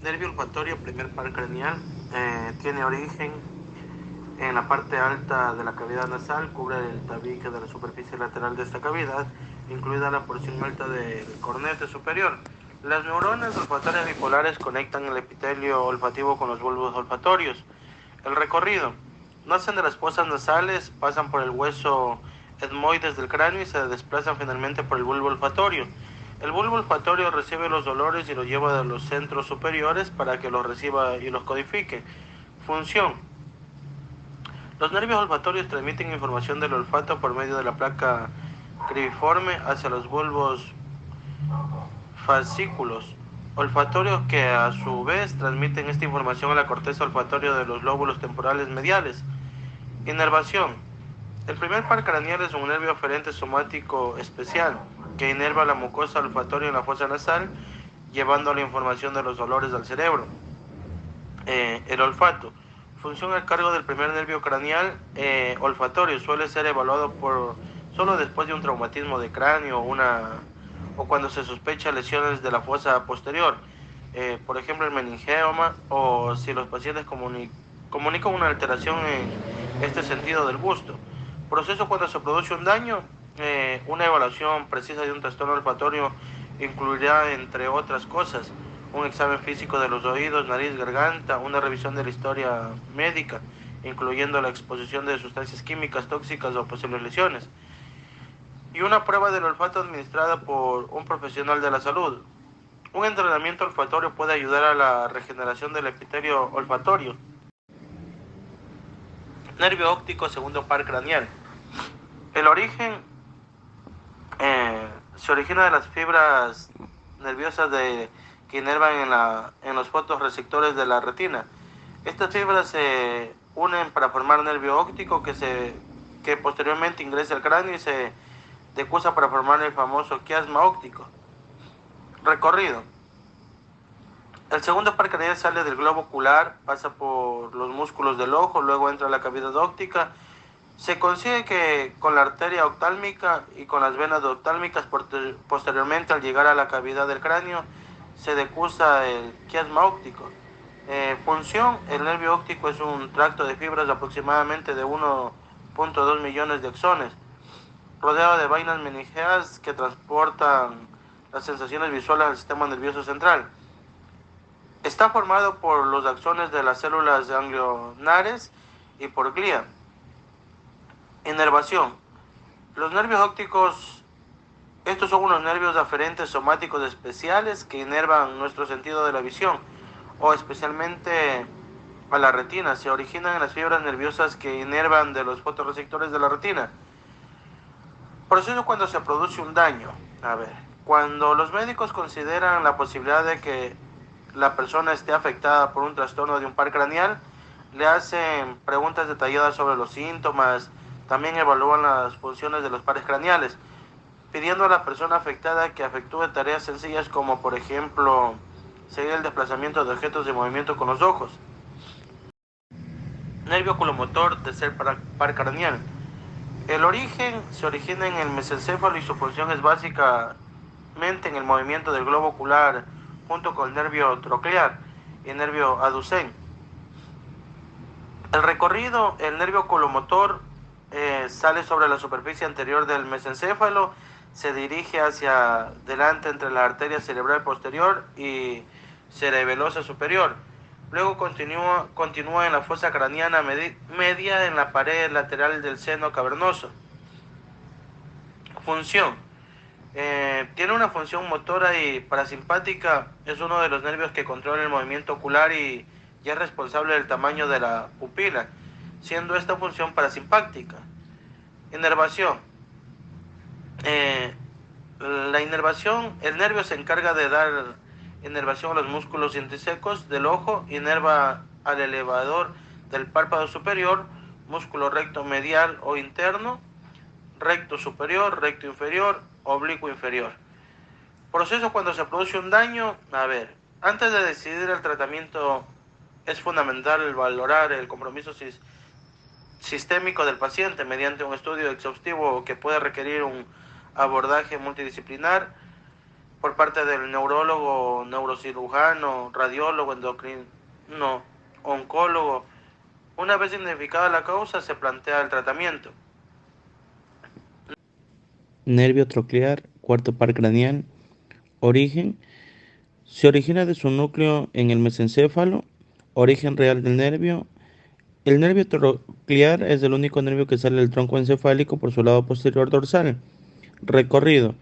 Nervio olfatorio, primer par craneal, tiene origen en la parte alta de la cavidad nasal, cubre el tabique de la superficie lateral de esta cavidad, incluida la porción alta del cornete superior. Las neuronas olfatorias bipolares conectan el epitelio olfativo con los bulbos olfatorios. El recorrido. Nacen de las fosas nasales, pasan por el hueso etmoides del cráneo y se desplazan finalmente por el bulbo olfatorio. El bulbo olfatorio recibe los olores y los lleva de los centros superiores para que los reciba y los codifique. Función. Los nervios olfatorios transmiten información del olfato por medio de la placa cribiforme hacia los bulbos fascículos olfatorios que a su vez transmiten esta información a la corteza olfatoria de los lóbulos temporales mediales. Inervación. El primer par craneal es un nervio aferente somático especial que inerva la mucosa olfatoria en la fosa nasal, llevando la información de los olores al cerebro. El olfato. Función al cargo del primer nervio craneal olfatorio. Suele ser evaluado solo después de un traumatismo de cráneo o cuando se sospecha lesiones de la fosa posterior. Por ejemplo, el meningioma o si los pacientes comunican una alteración en este sentido del gusto. Proceso cuando se produce un daño. Una evaluación precisa de un trastorno olfatorio incluirá, entre otras cosas, un examen físico de los oídos, nariz, garganta, una revisión de la historia médica, incluyendo la exposición de sustancias químicas tóxicas o posibles lesiones, y una prueba del olfato administrada por un profesional de la salud. Un entrenamiento olfatorio puede ayudar a la regeneración del epitelio olfatorio. Nervio óptico, segundo par craneal. El origen se origina de las fibras nerviosas que inervan en los fotorreceptores de la retina. Estas fibras se unen para formar nervio óptico que posteriormente ingresa al cráneo y se decusa para formar el famoso quiasma óptico. Recorrido. El segundo par craneal sale del globo ocular, pasa por los músculos del ojo, luego entra a la cavidad óptica. Se consigue que con la arteria oftálmica y con las venas oftálmicas posteriormente al llegar a la cavidad del cráneo se decusa el quiasma óptico. Función, el nervio óptico es un tracto de fibras de aproximadamente de 1.2 millones de axones, rodeado de vainas meningeas que transportan las sensaciones visuales al sistema nervioso central. Está formado por los axones de las células ganglionares y por glía. Inervación. Los nervios ópticos, estos son unos nervios aferentes somáticos especiales que inervan nuestro sentido de la visión, o especialmente a la retina. Se originan en las fibras nerviosas que inervan de los fotorreceptores de la retina. Proceso cuando se produce un daño. Cuando los médicos consideran la posibilidad de que la persona esté afectada por un trastorno de un par craneal, le hacen preguntas detalladas sobre los síntomas, también evalúan las funciones de los pares craneales, pidiendo a la persona afectada que efectúe tareas sencillas como, por ejemplo, seguir el desplazamiento de objetos de movimiento con los ojos. Nervio oculomotor, tercer par craneal. El origen se origina en el mesencéfalo y su función es básicamente en el movimiento del globo ocular junto con el nervio troclear y el nervio aducen. El recorrido, el nervio oculomotor sale sobre la superficie anterior del mesencéfalo, se dirige hacia delante entre la arteria cerebral posterior y cerebelosa superior. Luego continúa en la fosa craneana media en la pared lateral del seno cavernoso. Función. Tiene una función motora y parasimpática. Es uno de los nervios que controla el movimiento ocular y es responsable del tamaño de la pupila, siendo esta función parasimpática. Inervación. La inervación, el nervio se encarga de dar inervación a los músculos intrínsecos del ojo, inerva al elevador del párpado superior, músculo recto medial o interno, recto superior, recto inferior, oblicuo inferior. Proceso cuando se produce un daño. Antes de decidir el tratamiento es fundamental valorar el compromiso sistémico del paciente mediante un estudio exhaustivo que puede requerir un abordaje multidisciplinar. por parte del neurólogo, neurocirujano, radiólogo, endocrino, oncólogo. Una vez identificada la causa, se plantea el tratamiento. Nervio troclear, cuarto par craneal. Origen. Se origina de su núcleo en el mesencéfalo. Origen real del nervio. El nervio troclear es el único nervio que sale del tronco encefálico por su lado posterior dorsal. Recorrido.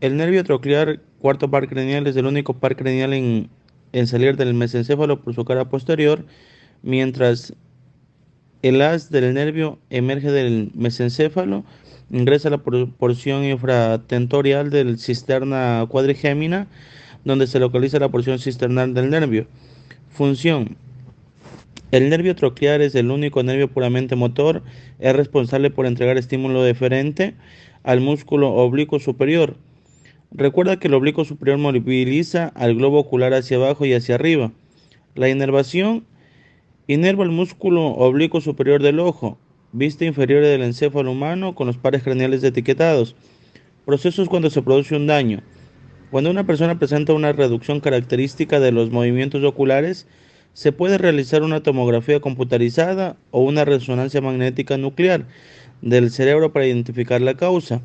El nervio troclear, cuarto par craneal, es el único par craneal en salir del mesencéfalo por su cara posterior, mientras el haz del nervio emerge del mesencéfalo, ingresa a la porción infratentorial del cisterna cuadrigémina, donde se localiza la porción cisternal del nervio. Función. El nervio troclear es el único nervio puramente motor, es responsable por entregar estímulo deferente al músculo oblicuo superior. Recuerda que el oblicuo superior moviliza al globo ocular hacia abajo y hacia arriba. La inervación inerva el músculo oblicuo superior del ojo, vista inferior del encéfalo humano con los pares craneales etiquetados. Procesos cuando se produce un daño. Cuando una persona presenta una reducción característica de los movimientos oculares, se puede realizar una tomografía computarizada o una resonancia magnética nuclear del cerebro para identificar la causa.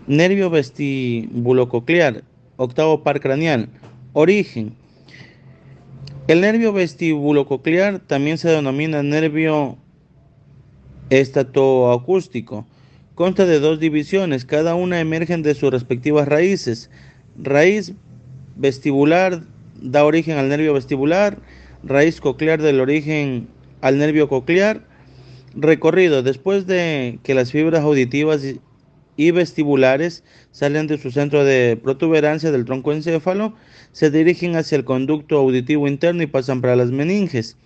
Nervio vestibulococlear, octavo par craneal. Origen. El nervio vestibulococlear también se denomina nervio estatoacústico. Consta de dos divisiones, cada una emergen de sus respectivas raíces. Raíz vestibular da origen al nervio vestibular, raíz coclear del origen al nervio coclear. Recorrido. Después de que las fibras auditivas y vestibulares salen de su centro de protuberancia del tronco encéfalo, se dirigen hacia el conducto auditivo interno y pasan para las meninges.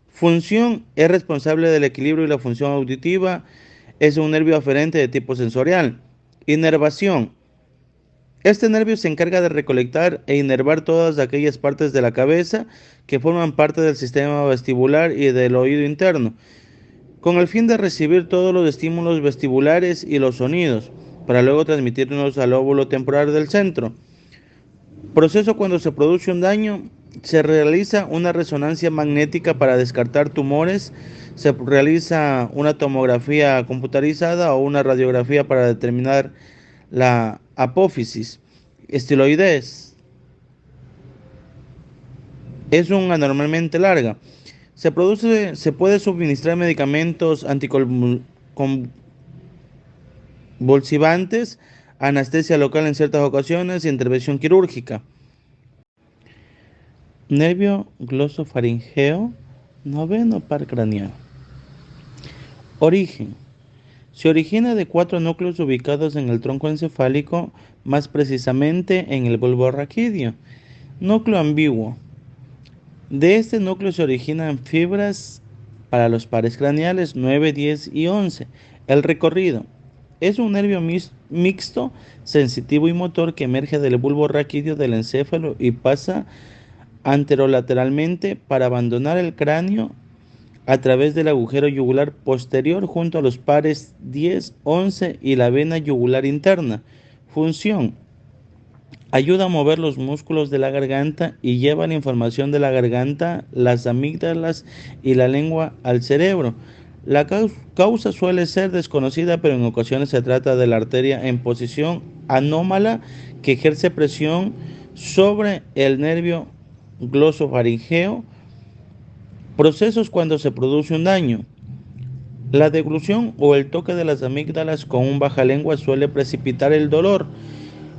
Función: es responsable del equilibrio y la función auditiva. Es un nervio aferente de tipo sensorial. Inervación: este nervio se encarga de recolectar e inervar todas aquellas partes de la cabeza que forman parte del sistema vestibular y del oído interno, con el fin de recibir todos los estímulos vestibulares y los sonidos, para luego transmitirlos al lóbulo temporal del centro. Proceso: cuando se produce un daño, se realiza una resonancia magnética para descartar tumores, se realiza una tomografía computarizada o una radiografía para determinar la apófisis. Estiloides: es un anormalmente larga. Se puede suministrar medicamentos anticonvulsivantes, anestesia local en ciertas ocasiones y intervención quirúrgica. Nervio glosofaringeo, noveno par craneal. Origen: se origina de 4 núcleos ubicados en el tronco encefálico, más precisamente en el bulbo raquídeo. Núcleo ambiguo: de este núcleo se originan fibras para los pares craneales 9, 10 y 11. El recorrido: es un nervio mixto, sensitivo y motor que emerge del bulbo raquídeo del encéfalo y pasa anterolateralmente para abandonar el cráneo a través del agujero yugular posterior junto a los pares 10, 11 y la vena yugular interna. Función: ayuda a mover los músculos de la garganta y lleva la información de la garganta, las amígdalas y la lengua al cerebro. La causa suele ser desconocida, pero en ocasiones se trata de la arteria en posición anómala que ejerce presión sobre el nervio glosofaringeo. Procesos cuando se produce un daño. La deglución o el toque de las amígdalas con un bajalengua suele precipitar el dolor,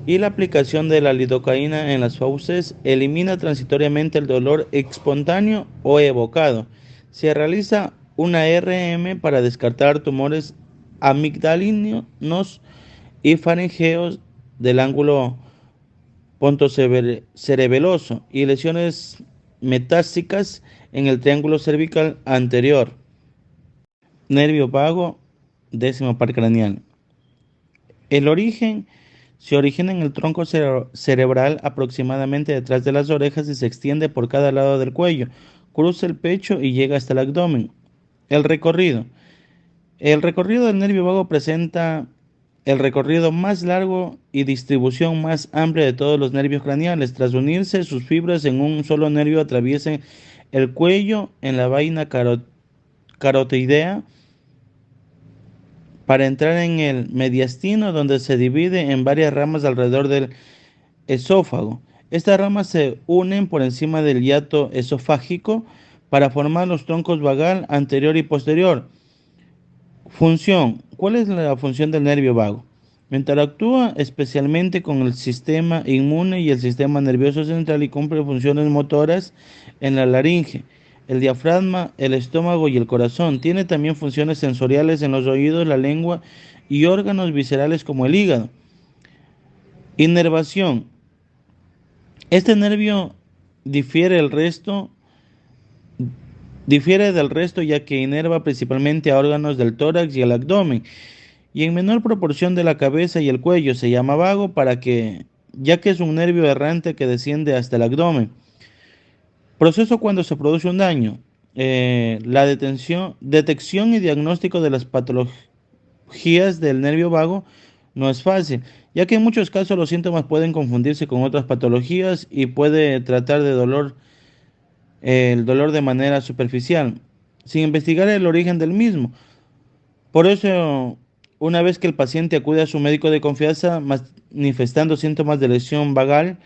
y la aplicación de la lidocaína en las fauces elimina transitoriamente el dolor espontáneo o evocado. Se realiza una RM para descartar tumores amigdalinos y faringeos del ángulo pontocerebeloso y lesiones metásticas en el triángulo cervical anterior. Nervio vago, décimo par craneal. El origen: se origina en el tronco cerebral aproximadamente detrás de las orejas y se extiende por cada lado del cuello, cruza el pecho y llega hasta el abdomen. El recorrido: el recorrido del nervio vago presenta el recorrido más largo y distribución más amplia de todos los nervios craneales. Tras unirse sus fibras en un solo nervio, atraviesan el cuello en la vaina carotiidea para entrar en el mediastino, donde se divide en varias ramas alrededor del esófago. Estas ramas se unen por encima del hiato esofágico para formar los troncos vagal anterior y posterior. Función: ¿cuál es la función del nervio vago? Interactúa especialmente con el sistema inmune y el sistema nervioso central y cumple funciones motoras en la laringe, el diafragma, el estómago y el corazón. Tiene también funciones sensoriales en los oídos, la lengua y órganos viscerales como el hígado. Inervación: este nervio difiere del resto, ya que inerva principalmente a órganos del tórax y el abdomen, y en menor proporción de la cabeza y el cuello. Se llama vago ya que es un nervio errante que desciende hasta el abdomen. Proceso cuando se produce un daño. La detección y diagnóstico de las patologías del nervio vago no es fácil, ya que en muchos casos los síntomas pueden confundirse con otras patologías y puede tratar de el dolor de manera superficial, sin investigar el origen del mismo. Por eso una vez que el paciente acude a su médico de confianza manifestando síntomas de lesión vagal,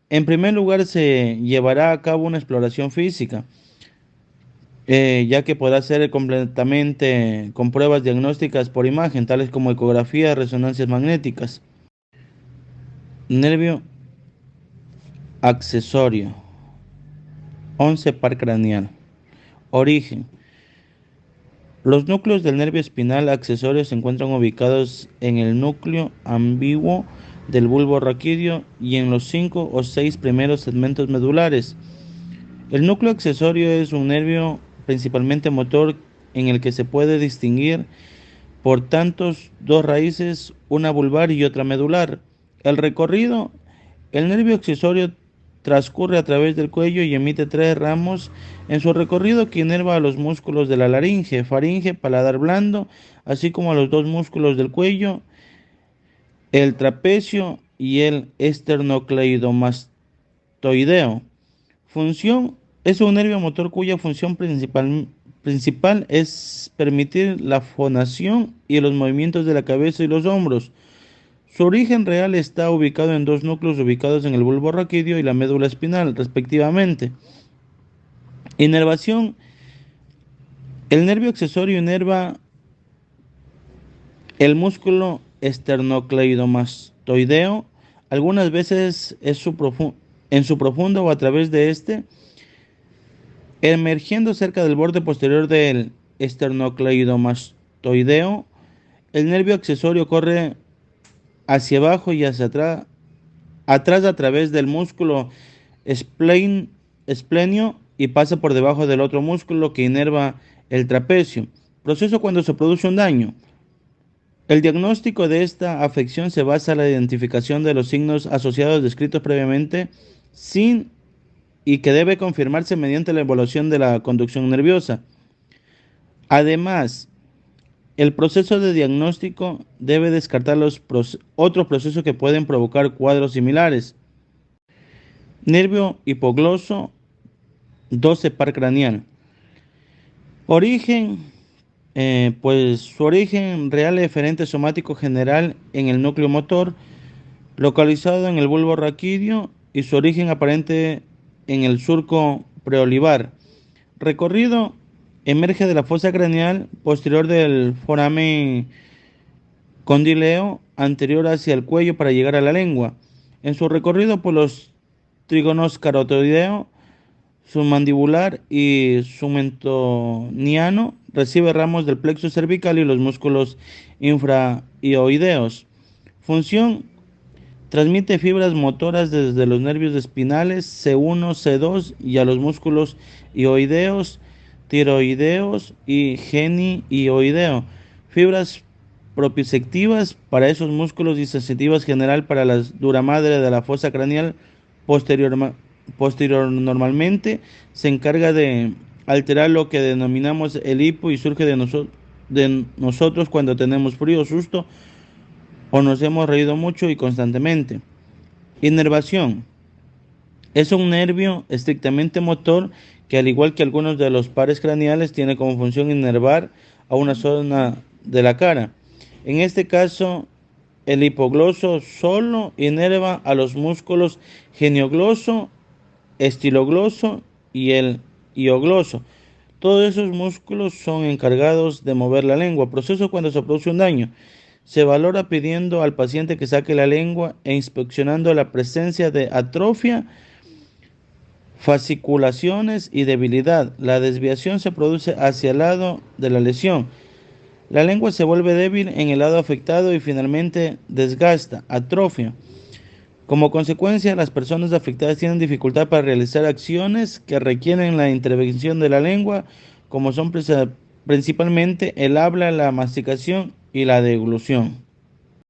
en primer lugar se llevará a cabo una exploración física, ya que podrá ser completamente con pruebas diagnósticas por imagen, tales como ecografía, resonancias magnéticas. Nervio accesorio. 11. Par craneal. Origen. Los núcleos del nervio espinal accesorio se encuentran ubicados en el núcleo ambiguo del bulbo raquídeo y en los 5 o 6 primeros segmentos medulares. El núcleo accesorio es un nervio principalmente motor en el que se puede distinguir por tantos dos raíces, una vulvar y otra medular. El recorrido. El nervio accesorio transcurre a través del cuello y emite 3 ramos en su recorrido que inerva a los músculos de la laringe, faringe, paladar blando, así como a los 2 músculos del cuello, el trapecio y el esternocleidomastoideo. Función. Es un nervio motor cuya función principal es permitir la fonación y los movimientos de la cabeza y los hombros. Su origen real está ubicado en 2 núcleos ubicados en el bulbo raquídeo y la médula espinal, respectivamente. Inervación. El nervio accesorio inerva el músculo esternocleidomastoideo, algunas veces en su profundo o a través de este, emergiendo cerca del borde posterior del esternocleidomastoideo. El nervio accesorio corre hacia abajo y hacia atrás a través del músculo esplenio y pasa por debajo del otro músculo que inerva el trapecio. Proceso cuando se produce un daño. El diagnóstico de esta afección se basa en la identificación de los signos asociados descritos previamente y que debe confirmarse mediante la evaluación de la conducción nerviosa. Además, el proceso de diagnóstico debe descartar los otros procesos que pueden provocar cuadros similares. Nervio hipogloso. 12. Par craneal. Origen. Pues su origen real es eferente somático general en el núcleo motor, localizado en el bulbo raquídeo, y su origen aparente en el surco preolivar. Recorrido. Emerge de la fosa craneal posterior del foramen condileo anterior hacia el cuello para llegar a la lengua. En su recorrido por los trígonos carotoideo, submandibular y submentoniano, recibe ramos del plexo cervical y los músculos infrahioideos. Función. Transmite fibras motoras desde los nervios espinales C1, C2 y a los músculos hioideos, tiroideos y genioideo. Fibras propioceptivas para esos músculos y sensitivas general para la dura madre de la fosa craneal posterior normalmente se encarga de alterar lo que denominamos el hipo y surge de nosotros cuando tenemos frío, susto o nos hemos reído mucho y constantemente. Inervación. Es un nervio estrictamente motor que, al igual que algunos de los pares craneales, tiene como función inervar a una zona de la cara. En este caso, el hipogloso solo inerva a los músculos geniogloso, estilogloso y el hiogloso. Todos esos músculos son encargados de mover la lengua. Proceso cuando se produce un daño. Se valora pidiendo al paciente que saque la lengua e inspeccionando la presencia de atrofia, fasciculaciones y debilidad. La desviación se produce hacia el lado de la lesión. La lengua se vuelve débil en el lado afectado y finalmente desgasta, atrofia. Como consecuencia, las personas afectadas tienen dificultad para realizar acciones que requieren la intervención de la lengua, como son principalmente el habla, la masticación y la deglución.